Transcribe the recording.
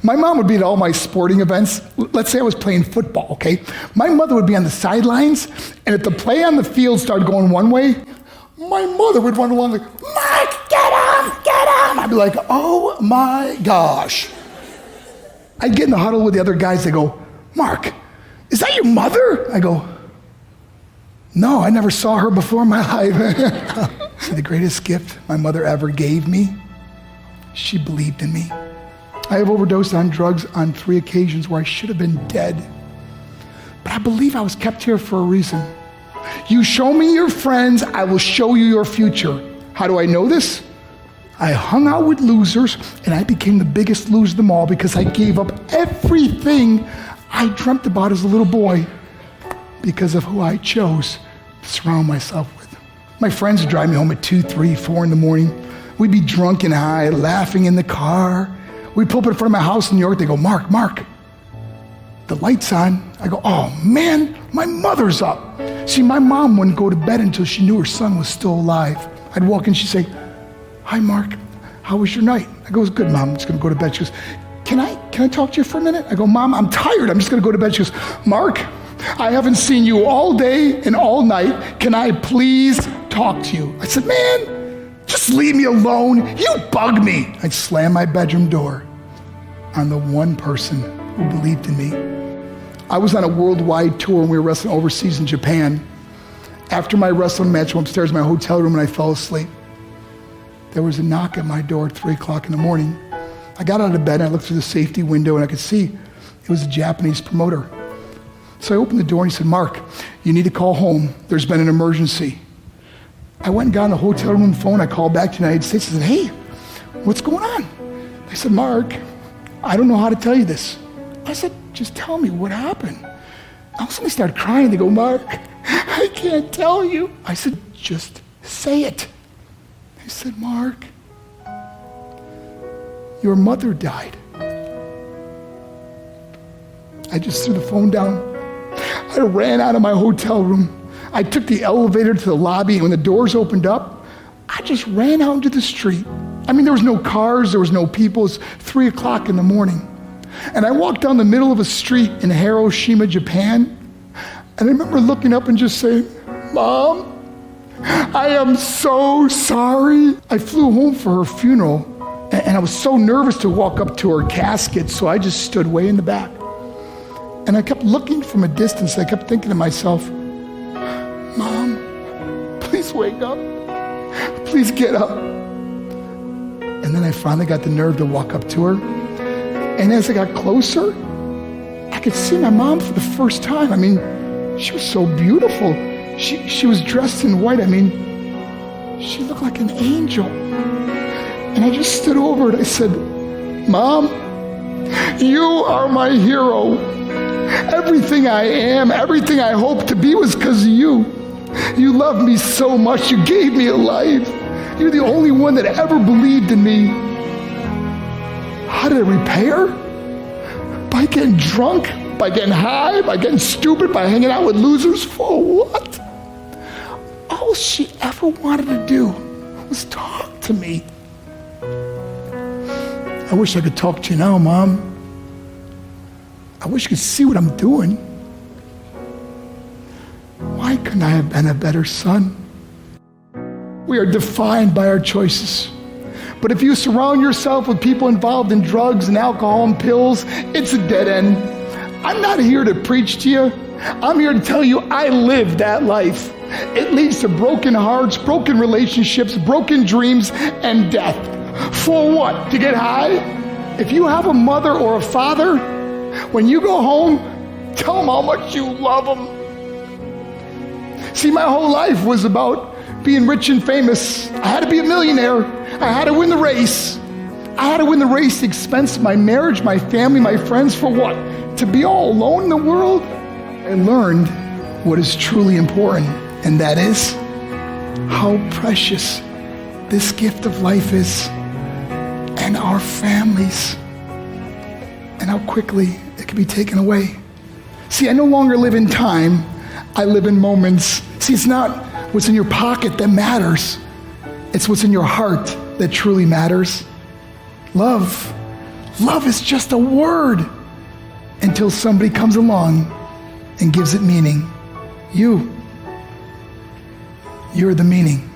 My mom would be at all my sporting events. Let's say I was playing football, okay? My mother would be on the sidelines, and if the play on the field started going one way, my mother would run along like, Mark, get him, get him! I'd be like, oh my gosh. I'd get in the huddle with the other guys. They go, Mark, is that your mother? I go, no, I never saw her before in my life. See, the greatest gift my mother ever gave me, she believed in me. I have overdosed on drugs on 3 occasions where I should have been dead. But I believe I was kept here for a reason. You show me your friends, I will show you your future. How do I know this? I hung out with losers, and I became the biggest loser of them all because I gave up everything I dreamt about as a little boy because of who I chose to surround myself with. My friends would drive me home at 2, 3, 4 in the morning. We'd be drunk and high, laughing in the car. We'd pull up in front of my house in New York. They go, Mark, the light's on. I go, oh man, my mother's up. See, my mom wouldn't go to bed until she knew her son was still alive. I'd walk in, she'd say, hi, Mark, how was your night? I go, it was good, Mom, I'm just gonna go to bed. She goes, can I talk to you for a minute? I go, Mom, I'm tired, I'm just gonna go to bed. She goes, Mark, I haven't seen you all day and all night. Can I please talk to you? I said, man, just leave me alone. You bug me. I'd slam my bedroom door on the one person who believed in me. I was on a worldwide tour and we were wrestling overseas in Japan. After my wrestling match, I went upstairs in my hotel room and I fell asleep. There was a knock at my door at 3 o'clock in the morning. I got out of bed and I looked through the safety window and I could see it was a Japanese promoter. So I opened the door and he said, Mark, you need to call home. There's been an emergency. I went and got on the hotel room phone. I called back to the United States. I said, hey, what's going on? They said, Mark, I don't know how to tell you this. I said, just tell me what happened. All of a sudden they started crying. They go, Mark, I can't tell you. I said, just say it. They said, Mark, your mother died. I just threw the phone down. I ran out of my hotel room. I took the elevator to the lobby, and when the doors opened up, I just ran out into the street. I mean, there was no cars, there was no people. It was 3 o'clock in the morning. And I walked down the middle of a street in Hiroshima, Japan, and I remember looking up and just saying, Mom, I am so sorry. I flew home for her funeral, and I was so nervous to walk up to her casket, so I just stood way in the back. And I kept looking from a distance. I kept thinking to myself, Mom, please wake up. Please get up. And then I finally got the nerve to walk up to her. And as I got closer, I could see my mom for the first time. I mean, she was so beautiful. She was dressed in white. I mean, she looked like an angel. And I just stood over and I said, Mom, you are my hero. Everything I am, everything I hope to be was because of you. You loved me so much, you gave me a life. You're the only one that ever believed in me. How did I repay her? By getting drunk, by getting high, by getting stupid, by hanging out with losers? For what? All she ever wanted to do was talk to me. I wish I could talk to you now, Mom. I wish you could see what I'm doing. Why couldn't I have been a better son? We are defined by our choices. But if you surround yourself with people involved in drugs and alcohol and pills, it's a dead end. I'm not here to preach to you. I'm here to tell you I lived that life. It leads to broken hearts, broken relationships, broken dreams, and death. For what? To get high? If you have a mother or a father, when you go home, tell them how much you love them. See, my whole life was about being rich and famous. I had to be a millionaire. I had to win the race. I had to win the race at the expense of my marriage, my family, my friends. For what? To be all alone in the world? I learned what is truly important, and that is how precious this gift of life is, and our families, and how quickly it can be taken away. See, I no longer live in time, I live in moments. See, it's not what's in your pocket that matters. It's what's in your heart that truly matters. Love Love is just a word until somebody comes along and gives it meaning. You're the meaning.